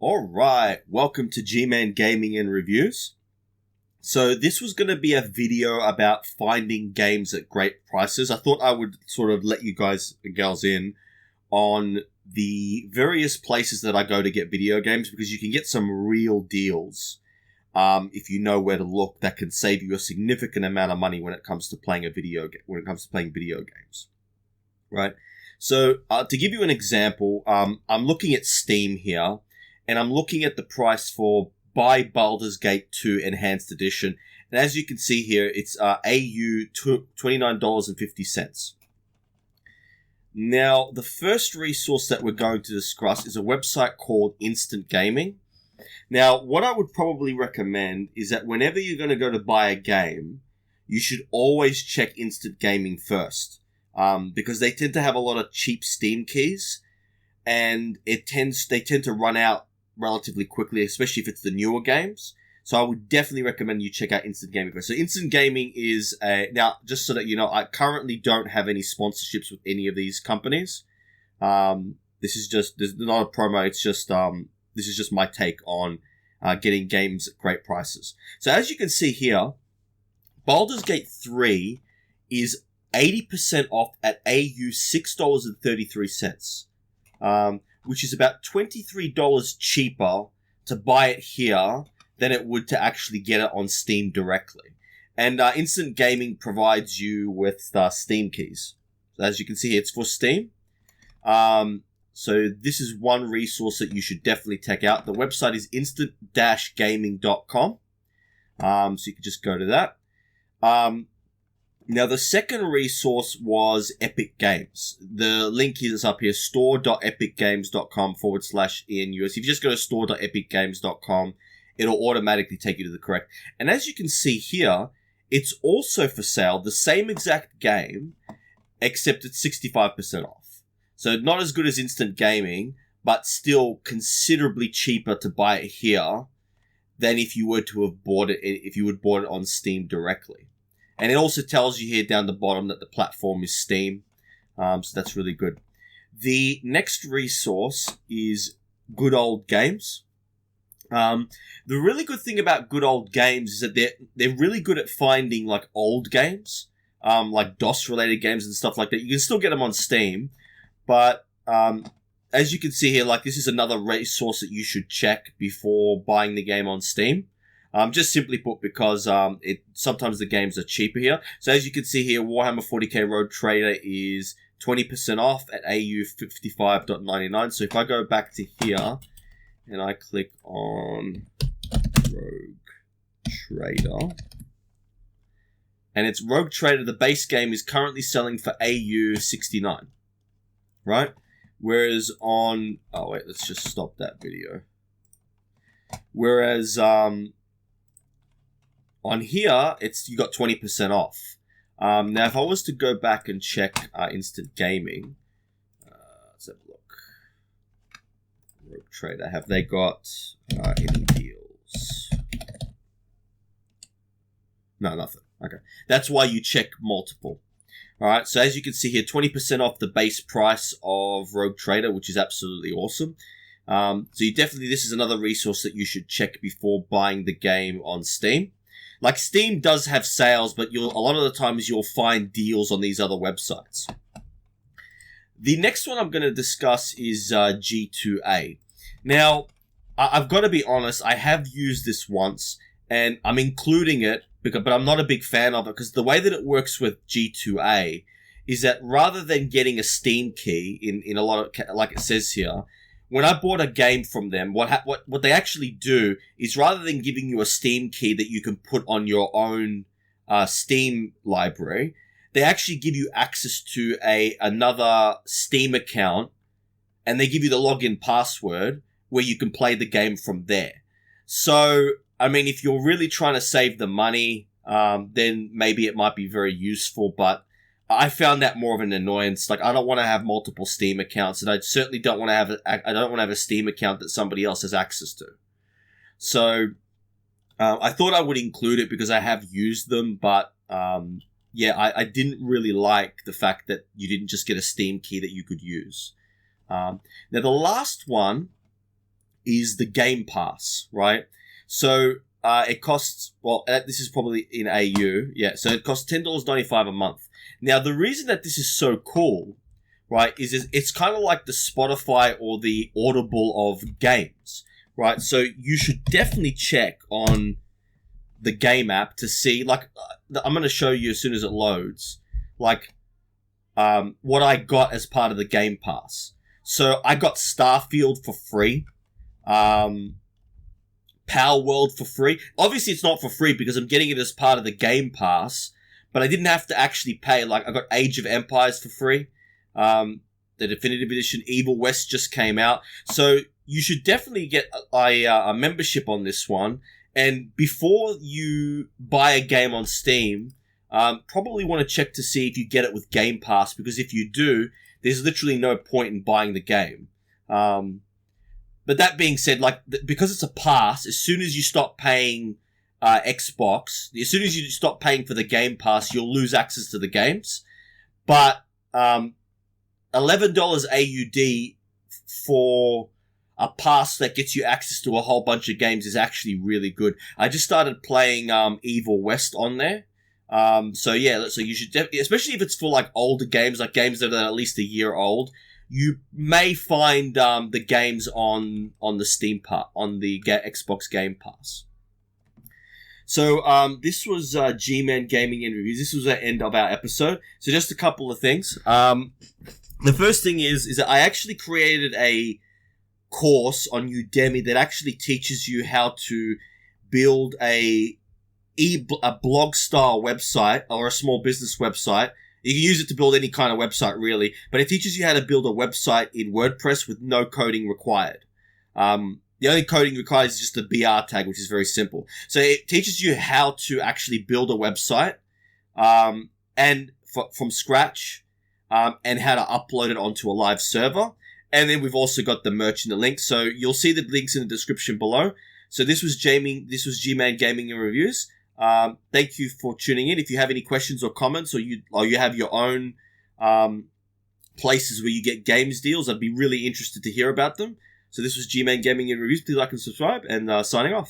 Alright, welcome to G-Man Gaming and Reviews. So this was going to be a video about finding games at great prices. I thought I would sort of let you guys and gals in on the various places that I go to get video games, because you can get some real deals if you know where to look that can save you a significant amount of money when it comes to playing playing video games. Right? So to give you an example, I'm looking at Steam here. And I'm looking at the price for Buy Baldur's Gate 2 Enhanced Edition. And as you can see here, it's AU $29.50. Now, the first resource that we're going to discuss is a website called Instant Gaming. Now, what I would probably recommend is that whenever you're going to go to buy a game, you should always check Instant Gaming first. Because they tend to have a lot of cheap Steam keys. And they tend to run out relatively quickly, especially if it's the newer games. So I would definitely recommend you check out Instant Gaming first. So Instant Gaming is now, just so that you know, I currently don't have any sponsorships with any of these companies. There's not a promo. It's just this is just my take on getting games at great prices. So as you can see here, Baldur's Gate 3 is 80% off at AU $6.33. Which is about $23 cheaper to buy it here than it would to actually get it on Steam directly. And Instant Gaming provides you with Steam keys. So as you can see, it's for Steam. So this is one resource that you should definitely check out. The website is instant-gaming.com. So you can just go to that. Now, the second resource was Epic Games. The link is up here, store.epicgames.com/ENUS. If you just go to store.epicgames.com, it'll automatically take you to the correct. And as you can see here, it's also for sale, the same exact game, except it's 65% off. So not as good as Instant Gaming, but still considerably cheaper to buy it here than if you were to have bought it on Steam directly. And it also tells you here down the bottom that the platform is Steam. So that's really good. The next resource is Good Old Games. The really good thing about Good Old Games is that they're really good at finding like old games, like DOS-related games and stuff like that. You can still get them on Steam, but as you can see here, like this is another resource that you should check before buying the game on Steam. Just simply put, because sometimes the games are cheaper here. So as you can see here, Warhammer 40k Rogue Trader is 20% off at AU $55.99. So if I go back to here and I click on Rogue Trader, and it's Rogue Trader, the base game is currently selling for AU 69, right? Whereas on, oh wait, let's just stop that video. Whereas on here, you got 20% off. Now, if I was to go back and check Instant Gaming, let's have a look. Rogue Trader, have they got any deals? No, nothing. Okay, that's why you check multiple. All right, so as you can see here, 20% off the base price of Rogue Trader, which is absolutely awesome. So this is another resource that you should check before buying the game on Steam. Like, Steam does have sales, but a lot of the times you'll find deals on these other websites. The next one I'm going to discuss is G2A. Now, I've got to be honest, I have used this once, and I'm including it, but I'm not a big fan of it, because the way that it works with G2A is that rather than getting a Steam key in a lot of, like it says here, when I bought a game from them, what they actually do is, rather than giving you a Steam key that you can put on your own Steam library, they actually give you access to another Steam account, and they give you the login password where you can play the game from there. So, I mean, if you're really trying to save the money, then maybe it might be very useful, but I found that more of an annoyance. Like, I don't want to have multiple Steam accounts, and I certainly don't want to have a Steam account that somebody else has access to. So, I thought I would include it because I have used them, but I didn't really like the fact that you didn't just get a Steam key that you could use. Now, the last one is the Game Pass, right? So it costs, well, this is probably in AU, yeah. So it costs $10.95 a month. Now, the reason that this is so cool, right, is it's kind of like the Spotify or the Audible of games, right? So you should definitely check on the game app to see, like, I'm going to show you as soon as it loads, like, what I got as part of the Game Pass. So I got Starfield for free, Power World for free. Obviously, it's not for free because I'm getting it as part of the Game Pass, but I didn't have to actually pay. Like, I got Age of Empires for free. The Definitive Edition Evil West just came out. So you should definitely get a membership on this one. And before you buy a game on Steam, probably want to check to see if you get it with Game Pass, because if you do, there's literally no point in buying the game. But that being said, like, because it's a pass, as soon as you stop paying Xbox, as soon as you stop paying for the Game Pass, you'll lose access to the games. But $11 AUD for a pass that gets you access to a whole bunch of games is actually really good. I just started playing Evil West on there. So yeah, so you should especially if it's for like older games, like games that are at least a year old, you may find the games on the Steam part, on the Xbox Game Pass. So this was G-Man Gaming in Reviews. This was the end of our episode. So just a couple of things. The first thing is that I actually created a course on Udemy that actually teaches you how to build a blog style website or a small business website. You can use it to build any kind of website really, but it teaches you how to build a website in WordPress with no coding required. The only coding required is just the BR tag, which is very simple. So it teaches you how to actually build a website, and from scratch, and how to upload it onto a live server. And then we've also got the merch in the link. So you'll see the links in the description below. So this was G-Man Gaming and Reviews. Thank you for tuning in. If you have any questions or comments, or you have your own places where you get games deals, I'd be really interested to hear about them. So this was G-Man Gaming and Reviews. Please like and subscribe, and signing off.